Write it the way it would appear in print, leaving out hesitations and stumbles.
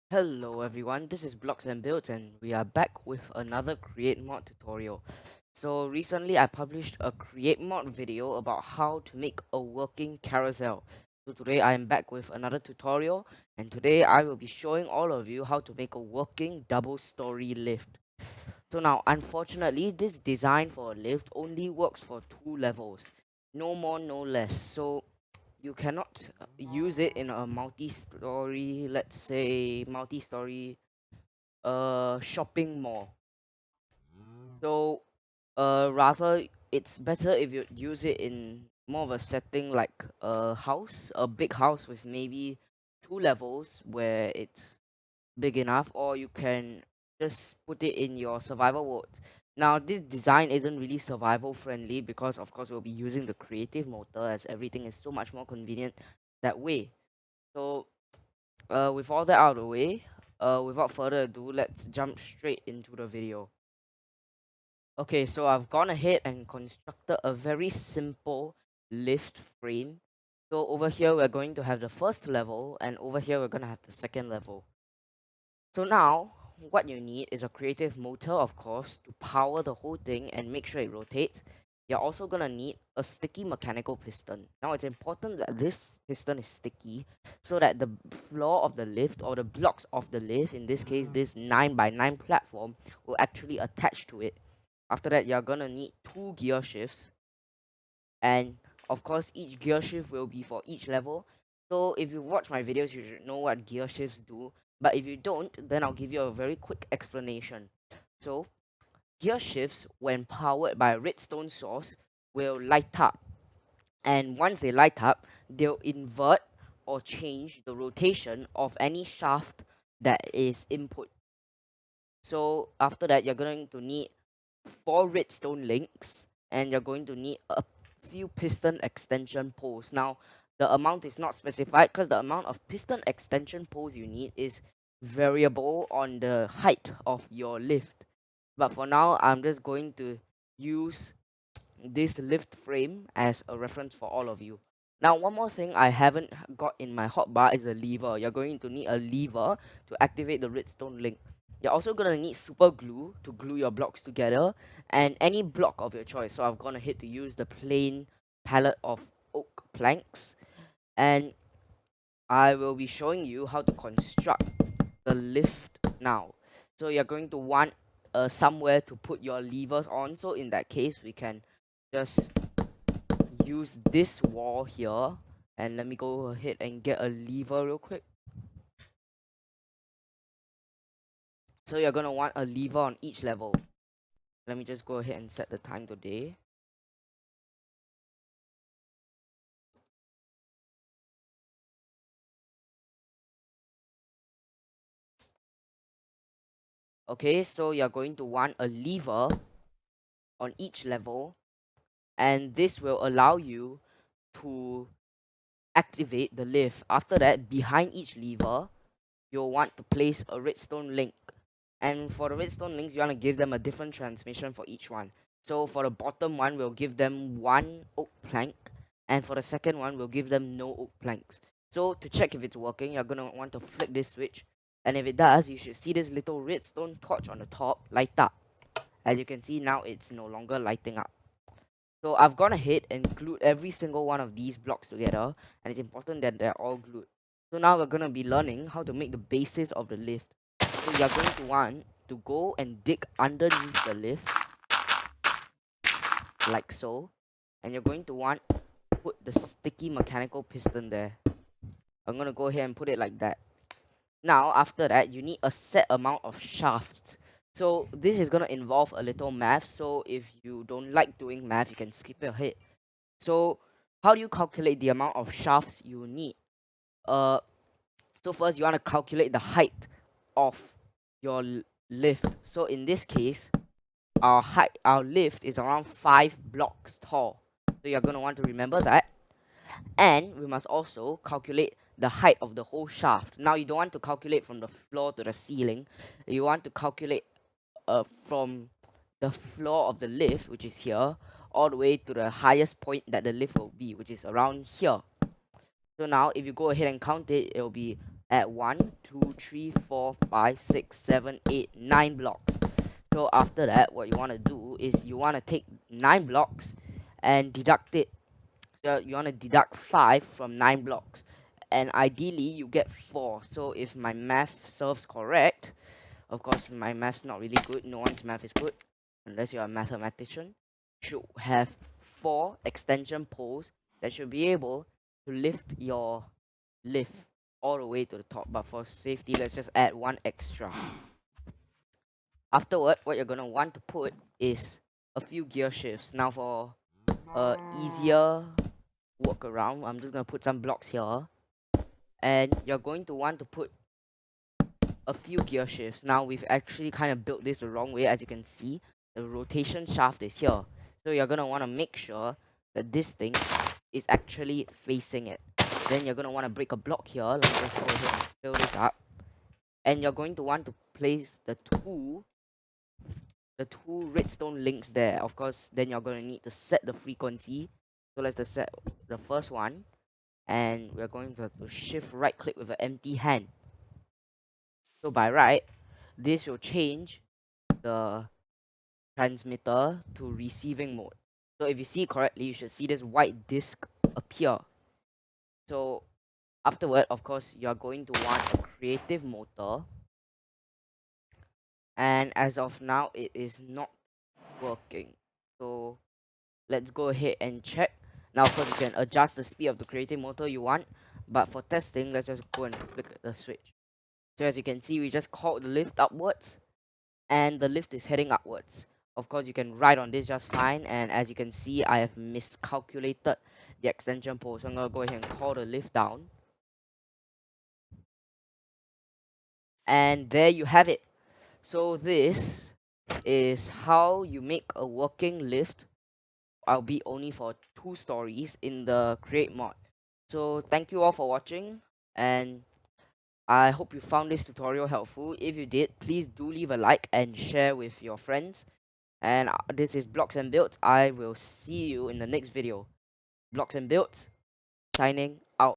Hello everyone, this is Blocks and Builds and we are back with another Create Mod tutorial. So recently I published a Create Mod video about how to make a working carousel. So today I am back with another tutorial and today I will be showing all of you how to make a working double story lift. So now unfortunately this design for a lift only works for 2 levels. No more, no less. So you cannot use it in a multi-story, let's say multi-story shopping mall. So rather it's better if you use it in more of a setting like a house, a big house with maybe 2 levels where it's big enough, or you can just put it in your survival mode. Now this design isn't really survival friendly because of course we'll be using the creative motor as everything is so much more convenient that way. So with all that out of the way, without further ado, let's jump straight into the video. Okay, so I've gone ahead and constructed a very simple lift frame. So over here we're going to have the first level, and over here we're going to have the second level. So now what you need is a creative motor, of course, to power the whole thing and make sure it rotates. You're also gonna need a sticky mechanical piston. Now it's important that this piston is sticky so that the floor of the lift, or the blocks of the lift, in this case this 9x9 platform, will actually attach to it. After that you're gonna need 2 gear shifts, and of course each gear shift will be for each level. So if you watch my videos you should know what gear shifts do, but if you don't, then I'll give you a very quick explanation. So gear shifts, when powered by a redstone source, will light up, and once they light up they'll invert or change the rotation of any shaft that is input. So after that you're going to need 4 redstone links, and you're going to need a few piston extension poles. Now the amount is not specified because the amount of piston extension poles you need is variable on the height of your lift, but for now I'm just going to use this lift frame as a reference for all of you. Now one more thing I haven't got in my hotbar is a lever. You're going to need a lever to activate the redstone link. You're also gonna need super glue to glue your blocks together, and any block of your choice. So I've gone ahead to use the plain pallet of oak planks, and I will be showing you how to construct the lift now. So you're going to want somewhere to put your levers on. So in that case we can just use this wall here, and let me go ahead and get a lever real quick. So you're gonna want a lever on each level. Let me just go ahead and set the time today. Okay, so you're going to want a lever on each level, and this will allow you to activate the lift. After that, behind each lever you'll want to place a redstone link, and for the redstone links you want to give them a different transmission for each one. So for the bottom one we'll give them 1 oak plank, and for the second one we'll give them no oak planks. So to check if it's working, you're gonna want to flick this switch, and if it does you should see this little redstone torch on the top light up. As you can see now, it's no longer lighting up. So I've gone ahead and glued every single one of these blocks together, and it's important that they're all glued. So now we're gonna be learning how to make the basis of the lift. So you're going to want to go and dig underneath the lift, like so, and you're going to want to put the sticky mechanical piston there. I'm gonna go ahead and put it like that. Now after that you need a set amount of shafts. So this is gonna involve a little math, so if you don't like doing math you can skip it ahead. So how do you calculate the amount of shafts you need? Uh, so first you want to calculate the height of your lift. So in this case, our lift is around 5 blocks tall. So you're gonna want to remember that, and we must also calculate the height of the whole shaft. Now you don't want to calculate from the floor to the ceiling. You want to calculate from the floor of the lift, which is here, all the way to the highest point that the lift will be, which is around here. So now if you go ahead and count it, it will be at 1, 2, 3, 4, 5, 6, 7, 8, 9 blocks. So after that, what you want to do is you want to take 9 blocks and deduct it. So you want to deduct 5 from 9 blocks. And ideally, you get 4. So if my math serves correct, of course, my math's not really good. No one's math is good, unless you're a mathematician. You should have 4 extension poles that should be able to lift your lift all the way to the top. But for safety, let's just add 1 extra. Afterward, what you're going to want to put is a few gear shifts. Now for easier workaround, I'm just going to put some blocks here. And you're going to want to put a few gear shifts. Now we've actually kind of built this the wrong way. As you can see, the rotation shaft is here. So you're going to want to make sure that this thing is actually facing it. Then you're going to want to break a block here. Let me just go ahead and fill this up. And you're going to want to place the two redstone links there. Of course, then you're going to need to set the frequency. So let's set the first one. And we're going to shift right click with an empty hand. So by right, this will change the transmitter to receiving mode. So if you see correctly, you should see this white disc appear. So afterward, of course, you're going to want a creative motor. And as of now, it is not working. So let's go ahead and check. Now, of course, you can adjust the speed of the creative motor you want. But for testing, let's just go and flick the switch. So as you can see, we just called the lift upwards. And the lift is heading upwards. Of course, you can ride on this just fine. And as you can see, I have miscalculated the extension pole. So I'm going to go ahead and call the lift down. And there you have it. So this is how you make a working lift, albeit only for 2 stories in the Create mod. So thank you all for watching, and I hope you found this tutorial helpful. If you did, please do leave a like and share with your friends. And this is Blocks and Builds. I will see you in the next video. Blocks and Builds, signing out.